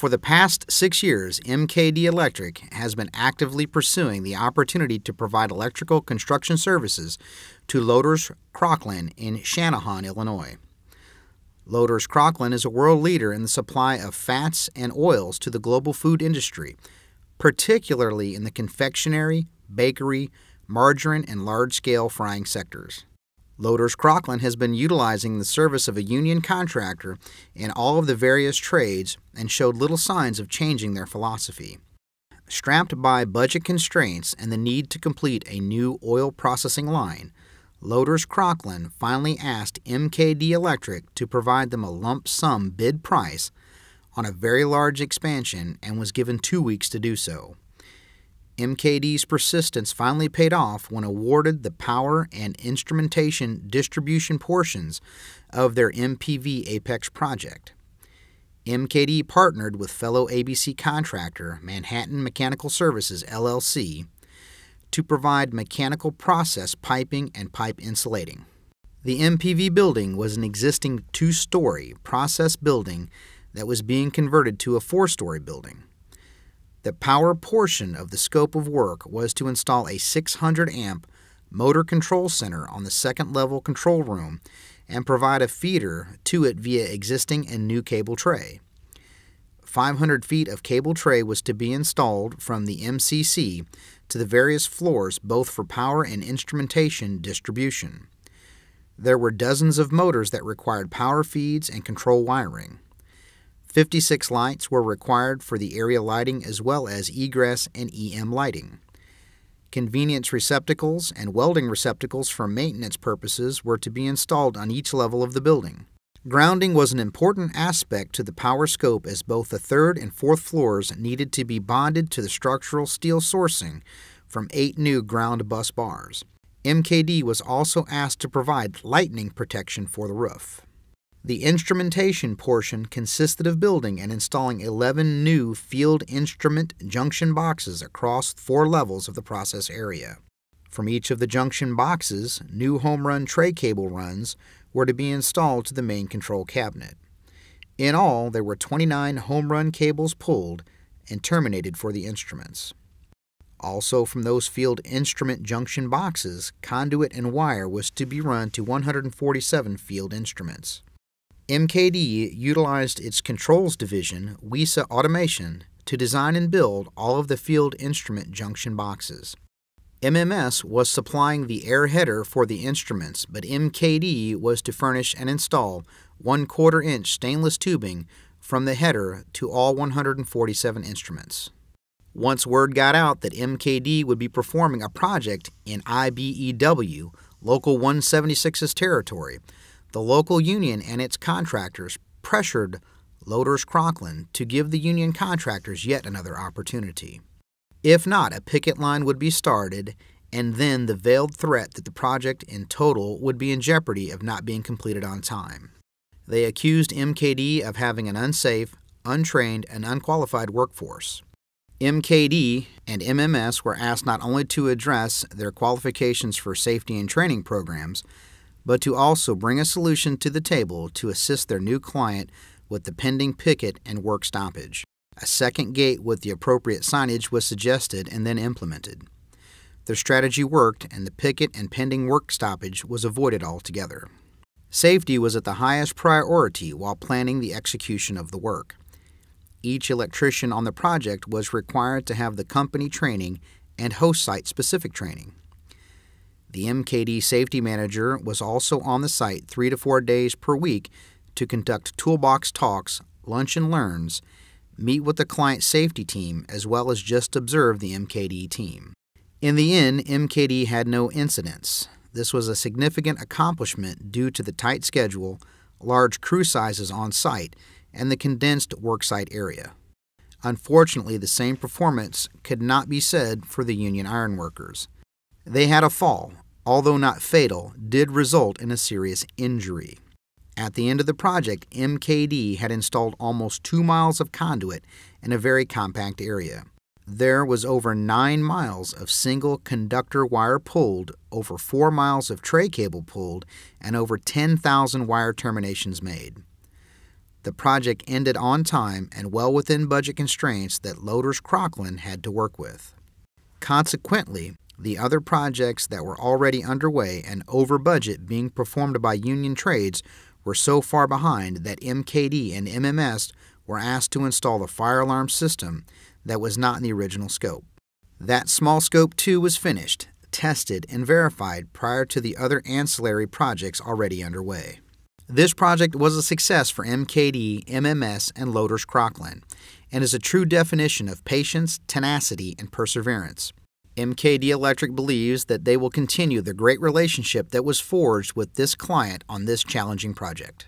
For the past 6 years, Mkd Electric has been actively pursuing the opportunity to provide electrical construction services to Loaders Crocklin in Channahon, Illinois. Loaders Crocklin is a world leader in the supply of fats and oils to the global food industry, particularly in the confectionery, bakery, margarine, and large-scale frying sectors. Loaders Crocklin has been utilizing the service of a union contractor in all of the various trades and showed little signs of changing their philosophy. Strapped by budget constraints and the need to complete a new oil processing line, Loaders Crocklin finally asked Mkd Electric to provide them a lump sum bid price on a very large expansion and was given 2 weeks to do so. Mkd's persistence finally paid off when awarded the power and instrumentation distribution portions of their Mpv Apex project. Mkd partnered with fellow ABC contractor Manhattan Mechanical Services, LLC, to provide mechanical process piping and pipe insulating. The Mpv building was an existing 2-story process building that was being converted to a 4-story building. The power portion of the scope of work was to install a 600-amp motor control center on the second-level control room and provide a feeder to it via existing and new cable tray. 500 feet of cable tray was to be installed from the MCC to the various floors, both for power and instrumentation distribution. There were dozens of motors that required power feeds and control wiring. 56 lights were required for the area lighting as well as egress and EM lighting. Convenience receptacles and welding receptacles for maintenance purposes were to be installed on each level of the building. Grounding was an important aspect to the power scope as both the 3rd and 4th floors needed to be bonded to the structural steel sourcing from 8 new ground bus bars. Mkd was also asked to provide lightning protection for the roof. The instrumentation portion consisted of building and installing 11 new field instrument junction boxes across 4 levels of the process area. From each of the junction boxes, new home run tray cable runs were to be installed to the main control cabinet. In all, there were 29 home run cables pulled and terminated for the instruments. Also, from those field instrument junction boxes, conduit and wire was to be run to 147 field instruments. Mkd utilized its controls division, WISA Automation, to design and build all of the field instrument junction boxes. MMS was supplying the air header for the instruments, but Mkd was to furnish and install 1/4-inch stainless tubing from the header to all 147 instruments. Once word got out that Mkd would be performing a project in IBEW, Local 176's territory, the local union and its contractors pressured Loaders Crocklin to give the union contractors yet another opportunity. If not, a picket line would be started, and then the veiled threat that the project in total would be in jeopardy of not being completed on time. They accused Mkd of having an unsafe, untrained, and unqualified workforce. Mkd and MMS were asked not only to address their qualifications for safety and training programs, but to also bring a solution to the table to assist their new client with the pending picket and work stoppage. A second gate with the appropriate signage was suggested and then implemented. Their strategy worked, and the picket and pending work stoppage was avoided altogether. Safety was at the highest priority while planning the execution of the work. Each electrician on the project was required to have the company training and host site-specific training. The Mkd safety manager was also on the site 3 to 4 days per week to conduct toolbox talks, lunch and learns, meet with the client safety team, as well as just observe the Mkd team. In the end, Mkd had no incidents. This was a significant accomplishment due to the tight schedule, large crew sizes on site, and the condensed worksite area. Unfortunately, the same performance could not be said for the union ironworkers. They had a fall, although not fatal, did result in a serious injury. At the end of the project, Mkd had installed almost 2 miles of conduit in a very compact area. There was over 9 miles of single conductor wire pulled, over 4 miles of tray cable pulled, and over 10,000 wire terminations made. The project ended on time and well within budget constraints that Loaders Crocklin had to work with. Consequently, the other projects that were already underway and over budget being performed by union trades were so far behind that MKD and MMS were asked to install the fire alarm system that was not in the original scope. That small scope too was finished, tested, and verified prior to the other ancillary projects already underway. This project was a success for MKD, MMS, and Loaders Crocklin, and is a true definition of patience, tenacity, and perseverance. Mkd Electric believes that they will continue the great relationship that was forged with this client on this challenging project.